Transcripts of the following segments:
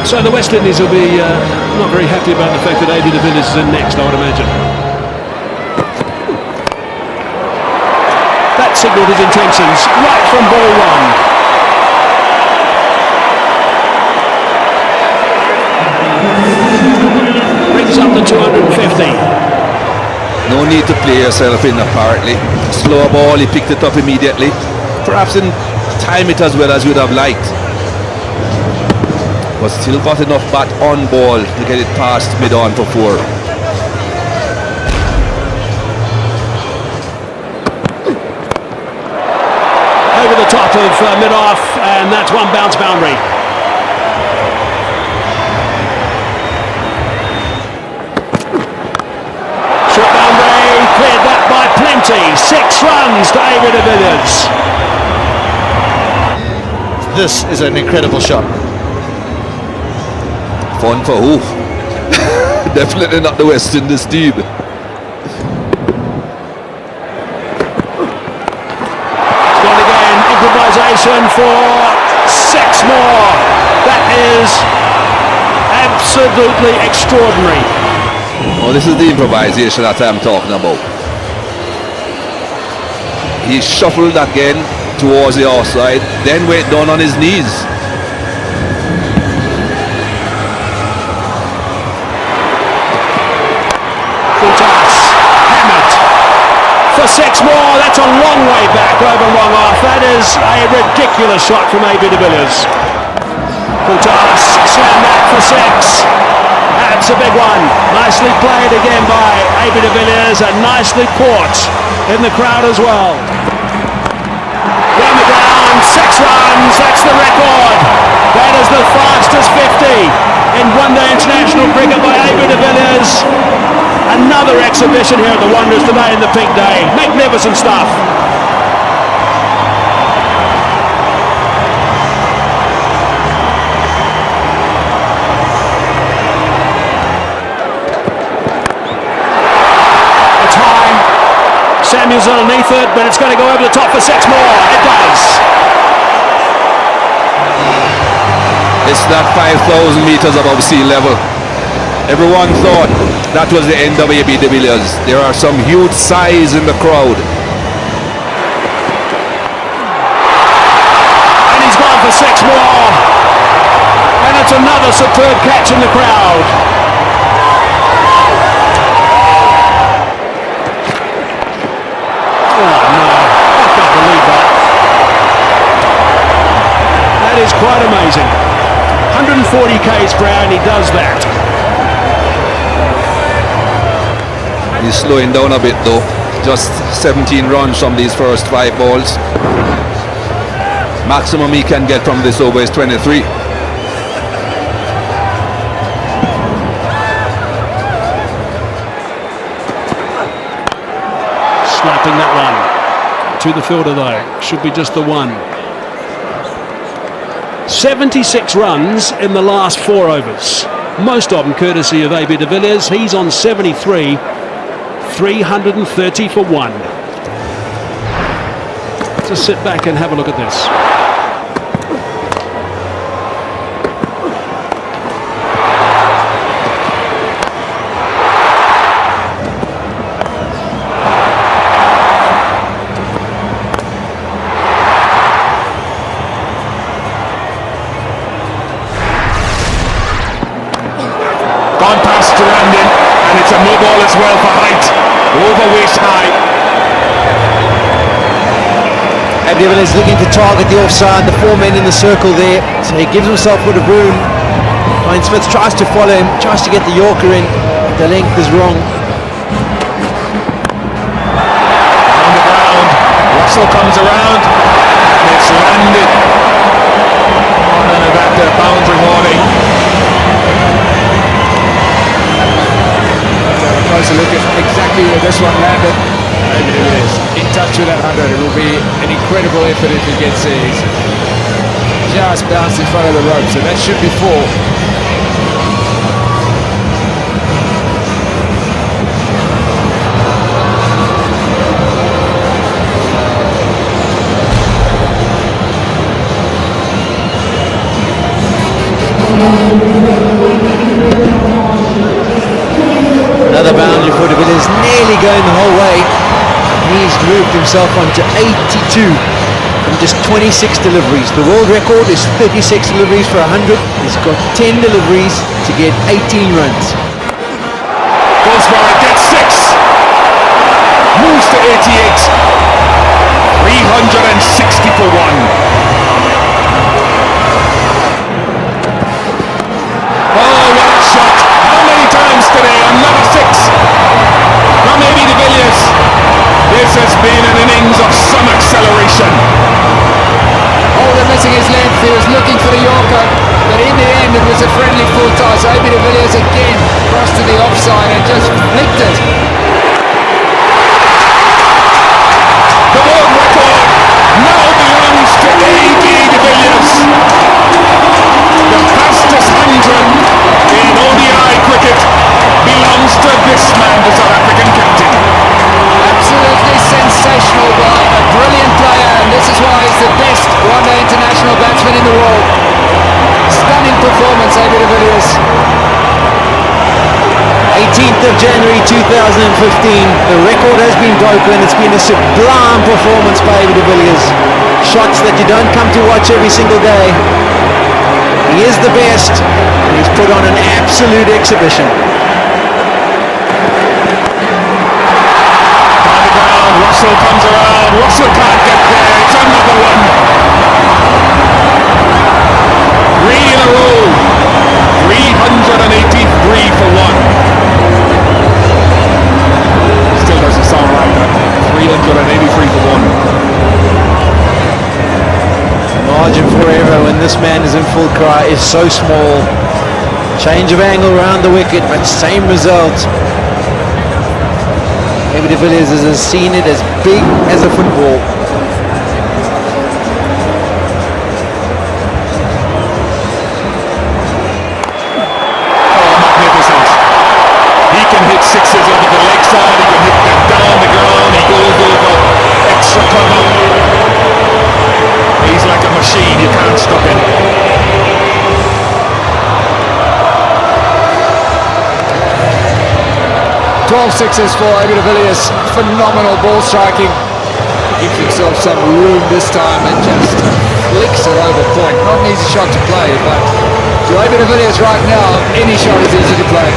So the West Indies will be not very happy about the fact that AB de Villiers is in next, I would imagine. That signalled his intentions right from ball one. Brings up the 250. No need to play yourself in apparently. Slow ball, he picked it up immediately. Perhaps didn't time it as well as we'd have liked. But still got enough bat on ball to get it past mid-on for 4. Over the top of mid-off, and that's one bounce boundary. Short boundary, cleared that by plenty. 6 runs to AB de Villiers. This is an incredible shot. Fun for who? Definitely not the West Indies team. Gone again, improvisation for 6 more. That is absolutely extraordinary. Oh, this is the improvisation that I'm talking about. He shuffled again towards the offside, then went down on his knees. Hammered for 6 more. That's a long way back over long off. That is a ridiculous shot from AB de Villiers. Futas slam that for 6. That's a big one. Nicely played again by AB de Villiers and nicely caught in the crowd as well. Down the ground, 6 runs. That's the record. That is the fastest 50 in one-day international cricket by AB de Villiers. Another exhibition here at the Wanderers today in the pink day. Magnificent stuff. It's high. Samuel's underneath it, but it's going to go over the top for 6 more. It does. It's not 5,000 meters above sea level. Everyone thought that was the end of AB de Villiers. There are some huge sighs in the crowd. And he's gone for 6 more. And it's another superb catch in the crowd. Oh no, I can't believe that. That is quite amazing. 140 k's per hour and he does that. He's slowing down a bit though. Just 17 runs from these first 5 balls. Maximum he can get from this over is 23. Slapping that one to the fielder though. Should be just the one. 76 runs in the last 4 overs. Most of them courtesy of AB de Villiers. He's on 73. 330 for 1. Just sit back and have a look at this. Gone past to Landon, and it's a no ball as well for height. Over waist high. AB de Villiers looking to target the offside, the 4 men in the circle there, so he gives himself a bit of room. Ryan Smith tries to follow him, tries to get the Yorker in, the length is wrong. On the ground, Russell comes around, and it's landed on that boundary warning. Closer look at exactly where this one landed. AB de Villiers in touch with that 100. It will be an incredible effort if he gets there. He's just bounced in front of the rope, so that should be 4. another boundary for De Villiers, nearly going the whole way. He's moved himself on to 82 from just 26 deliveries. The world record is 36 deliveries for 100. He's got 10 deliveries to get 18 runs. Goes for it, gets 6. Moves to 88. 360 for 1. Oh, what a shot. How many times today? Another 6. From maybe De Villiers. This has been an innings of some acceleration. Oh, they're missing his length. He was looking for the Yorker, but in the end it was a friendly full toss. AB De Villiers again crossed to the offside and just flicked it. The world record now belongs to AB De Villiers. The fastest 100 in ODI cricket belongs to this man, the South African captain. Absolutely sensational guy, a brilliant player, and this is why he's the best one-day international batsman in the world. Stunning performance, AB De Villiers. 18th of January 2015, the record has been broken. It's been a sublime performance by AB De Villiers. Shots that you don't come to watch every single day. He is the best, and he's put on an absolute exhibition. Russell comes around, Russell can't get there, it's another one. 3 in a row, 383 for 1. Still doesn't sound right, that 383 for 1. The margin for error when this man is in full cry is so small. Change of angle around the wicket, but same result. AB De Villiers has seen it as big as a football. Oh, magnificent. He can hit 6s over the leg side, he can hit them down the ground, he goes over extra cover. He's like a machine, you can't stop him. 12 sixes for AB De Villiers. Phenomenal ball striking. Gives himself some room this time and just flicks it over point. Not an easy shot to play, but to AB De Villiers right now, any shot is easy to play.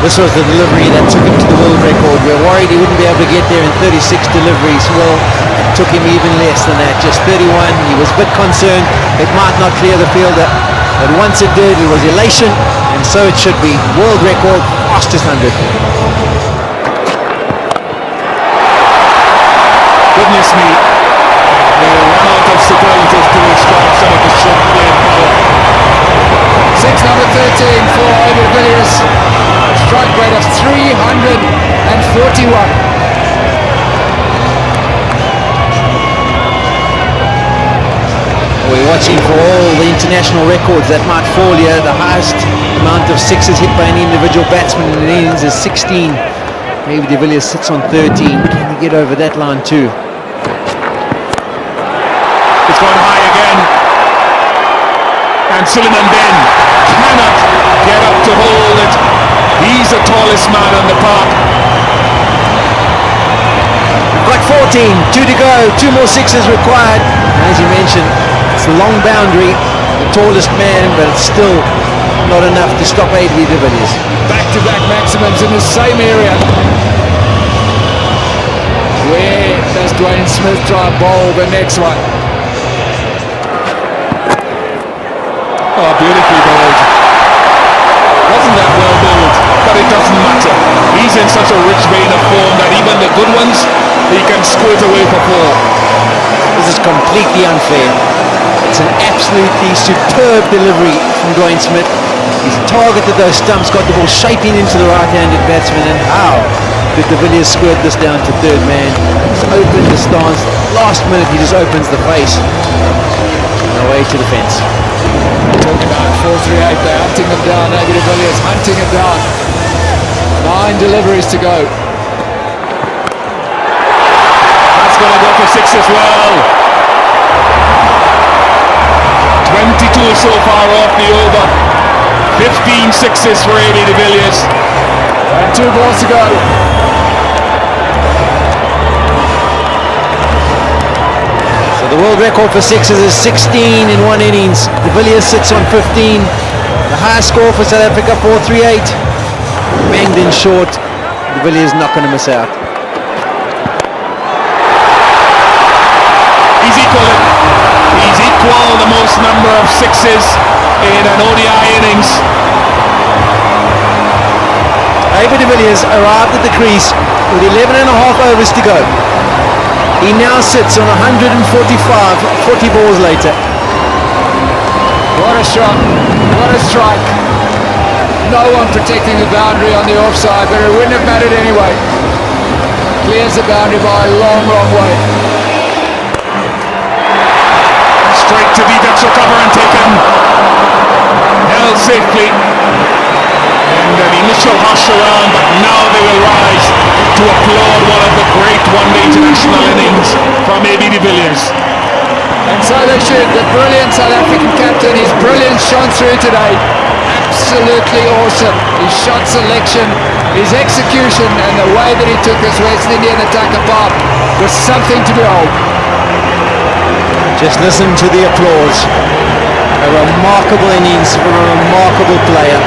This was the delivery that took him to the world record. We were worried he wouldn't be able to get there in 36 deliveries. Well, it took him even less than that, just 31. He was a bit concerned it might not clear the fielder, but once it did, it was elation, and so it should be. World record, fastest 100. Goodness me, they run out of superlatives to describe some of the shot playing power. Six number 13 for AB De Villiers. Strike rate of 341. We're watching for all the international records that might fall here. The highest amount of sixes hit by any individual batsman in an innings is 16. Maybe De Villiers sits on 13. Can he get over that line too? It's gone high again. And Suleiman Ben cannot get up to hold it. He's the tallest man in the park. Got 14, 2 to go, 2 more sixes required. And as you mentioned, it's a long boundary, the tallest man, but it's still not enough to stop AB De Villiers. Back-to-back maximums in the same area. Where does Dwayne Smith try and bowl the next one? Oh, beautifully bowled. Wasn't that well bowled? But it doesn't matter. He's in such a rich vein of form that even the good ones, he can squirt away for 4. This is completely unfair. It's an absolutely superb delivery from Dwayne Smith. He's targeted those stumps, got the ball shaping into the right-handed batsman, and how did De Villiers squirt this down to third man? He's opened the stance. Last minute he just opens the face. And away to the fence. Talking about 438, they're hunting them down. AB De Villiers hunting them down. 9 deliveries to go. That's going to go for 6 as well. 22 so far off the over. 15 sixes for AB de Villiers. And 2 balls to go. So the world record for sixes is 16 in one innings. De Villiers sits on 15. The highest score for South Africa, 438. Banged in short. De Villiers not going to miss out. He's equal the most number of sixes in an ODI innings. AB de Villiers arrived at the crease with 11 and a half overs to go. He now sits on 145, 40 balls later. What a shot, what a strike. No one protecting the boundary on the offside, but it wouldn't have mattered anyway. Clears the boundary by a long, long way. Straight to the Dutch cover and taken. Held safely. And an initial hush around, but now they will rise to applaud one of the great one-day international innings from AB de Villiers. And so they should. The brilliant South African captain, his brilliance shone through today. Absolutely awesome. His shot selection, his execution, and the way that he took this West Indian attack apart was something to behold. Just listen to the applause. A remarkable innings from a remarkable player.